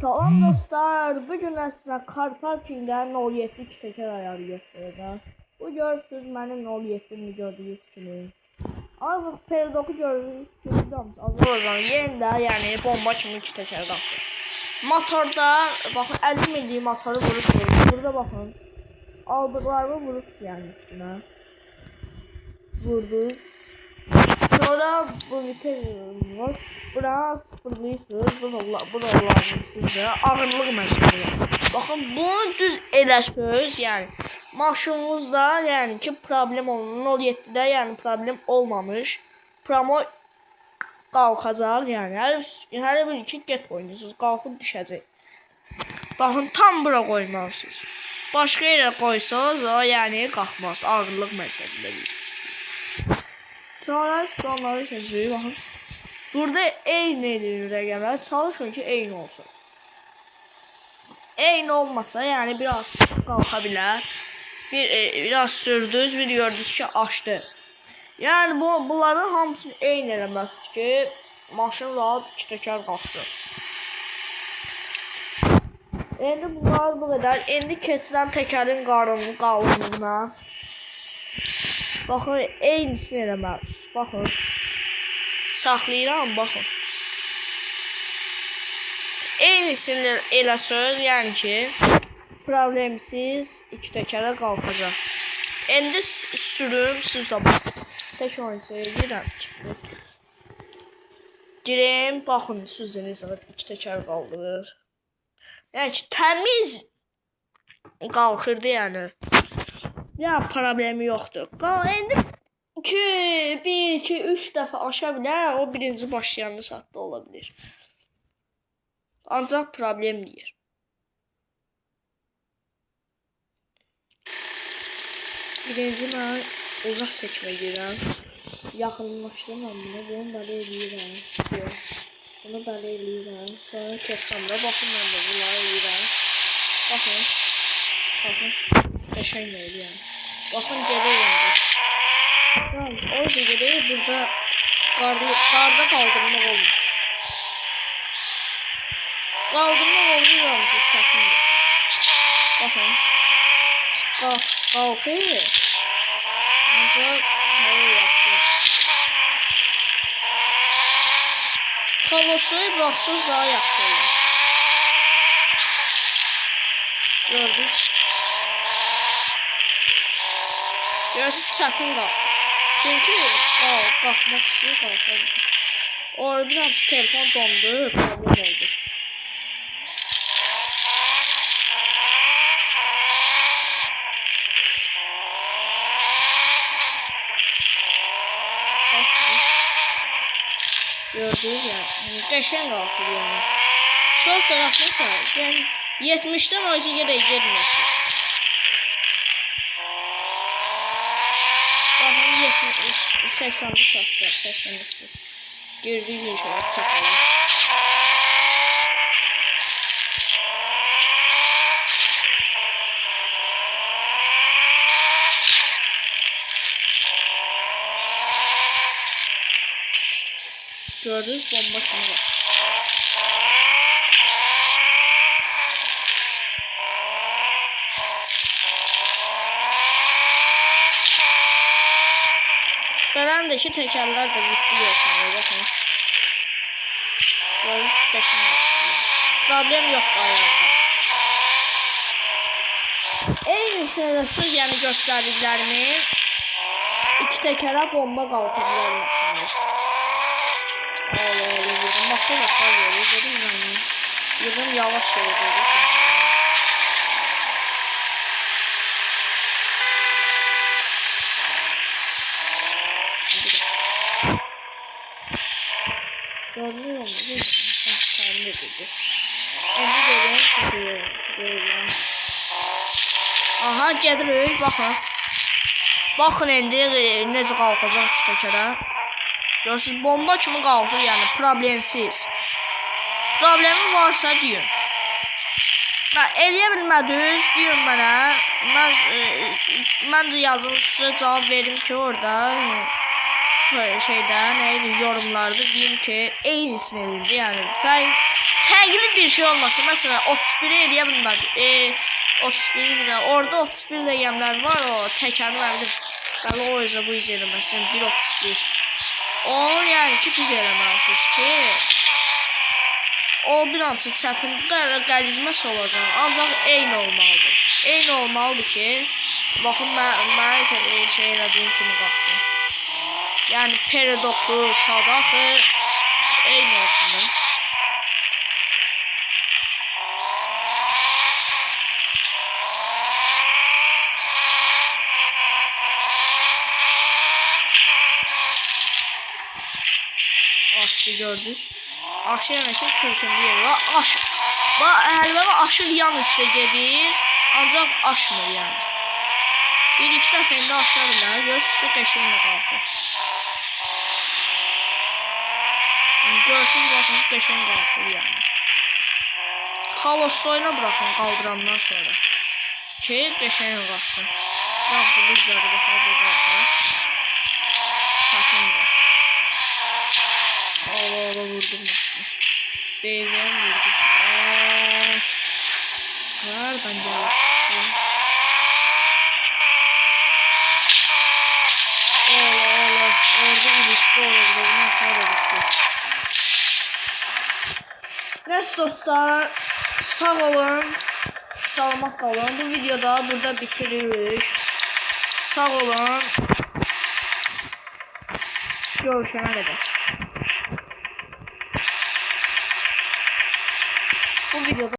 Salam dostlar, bugün sizə car parkingdən 07 təkər ayarı göstərəcəm. Bu görürsünüz mənim 07'mi gördüyünüz kimi. Artıq P9'u gördüyünüz kimi azalacaq. Yerində, yəni bomba kimi 2 təkər qalxdı. Motorda baxın 50 millik motoru vurursunuz. Burada baxın. Aldıqlarımı vurursunuz yəni üstünə. Vurdu. Sonra bu vites var. Buna sıfırlıyorsunuz. Bu da lazım sizə. Ağırlıq məsələsi. Baxın bunu düz eləsəz, yəni maşınınızda yəni ki problem olmur. 07'də yəni problem olmamış. Promo qalxacaq, yəni hər bir iki get oynayırsınız, qalxıb düşəcək. Baxın tam bura qoymalısınız. Başqa yerə qoysanız o yəni qalxmaz. Ağırlıq məsələsidir. Sonra onları seçirik, baxın. Burada eyni rəqəmlər çalışın ki eyni olsun. Eyni olmasa yəni biraz qalxa bilər. Biraz sürdünüz, bir gördünüz ki açdı. Yəni bunların hamısını eyni eləməlisiniz ki maşın rahat 2 təkər qalxsın. İndi bunlar bu qədər. İndi keçirəm təkərin qalınlığına. Baxın eynisini eləməlisiniz. Baxın. Saxlayıram, baxın. Eynisini eləsəz, yəni ki problemsiz 2 təkərə qalxacaq. İndi sürüm, siz də baxın. Tək oyuncuya girəm ki. Girim, baxın, süzünüz 2 təkər qaldırır. Yəni ki təmiz qalxırdı yəni. Yəni problemi yoxdur. İndi 1, 2, 3 dəfə aşa bilər, o birinci başlayanlı saatda ola bilir. Ancaq problem deyir. Birinci mən uzaq çəkmək edirəm. Yaxınlaşdırmam bunu belə eləyirəm. Bunu belə eləyirəm. Sonra keçsəm də baxın mən də bunları eləyirəm. Baxın. Qəşəng eləyirəm. Baxın gəlirəm. O yüzden burada karda kaldırmak olmuş. Kaldırmak olmuyor çok çətindir. Bakın. Qalxır. Ancaq hava yaxşı. Havosu baxsız daha yaxşı olur. Gördünüz. Biraz çətin qalxır. Çünkü kalkmak istiyor, kalkabilir. Orada biraz telefon dondu, problem oldu. Gördünüz ya, qəşəng qalxır yani. Çox da qalxmasa, yəni 70'den o yerə girmirsiniz. Bakın 80'li saatler, 80'li saat. Girdiği bir şey çakalım. Gördünüz bomba kimi var. Belendeki tekerler de bitiriyorsunuz bakın. Gördüğünüz qəşəng. Problem yok ayarda. Eyni sırasız yani göstərdiklərimin 2 təkərə bomba qalxırlarmışsınız. Allah motor da sağ verir dedim yani. Yılın yavaş yazıyordu. Görünüyor mu? Tahmin edildi. Şimdi gelin sıfır. Aha gelirik baxın. Baxın indi necə qalxacaq 2 təkərə. Görürsünüz bomba kimi qalxır yəni problemsiz. Problemi varsa deyin. Eləyə bilmədiniz deyin mənə. Mən də yazım sizə cavab verim ki orada. Şeydə neydi yorumlarda diyeyim ki eynisini edildi yani fərq fərqli bir şey olmasın. Mesela 31'i eləyə bilmədi. 31'i də orada 31 rəqəmlər var, o təkəni verdim. Bəli, o özə bu iz eləməsin. 1.31. O yəni ki düz eləməlisiniz ki o bir ançı çətin qəlizməsi olacaq. Ancaq eyni olmalıdır. Eyni olmalıdır ki baxın mən şey elədiyim kimi qalsın. Yəni peridoku, sadaxı eyni olsun. Açtı gördünüz. Aşırı ki sürtündü yeri. Əlbəttə aşır yan üstə gedir. Ancaq aşmır yəni. Bir-iki dəfə indi aşıra bilər. Görürsünüz ki qəşənglə qalxır. Görürsünüz baxın qəşəng qalxır yəni. Xalosoyuna bırakın qaldırandan sonra. Ki qəşəng qalxsın. Qalxsın bu üzərdə baxar bu qalxar. Çətin bəs. Allah vurdum maşını. BVM vurdum. Nereden gelip çıktı? Allah. Orada ilişki olurdu. Buna kadar ilişki. Neyse dostlar. Sağ olun. Sağlamak kalın. Bu videoda burada bitiriyoruz. Sağ olun. Görüşene kadar. Bu videoda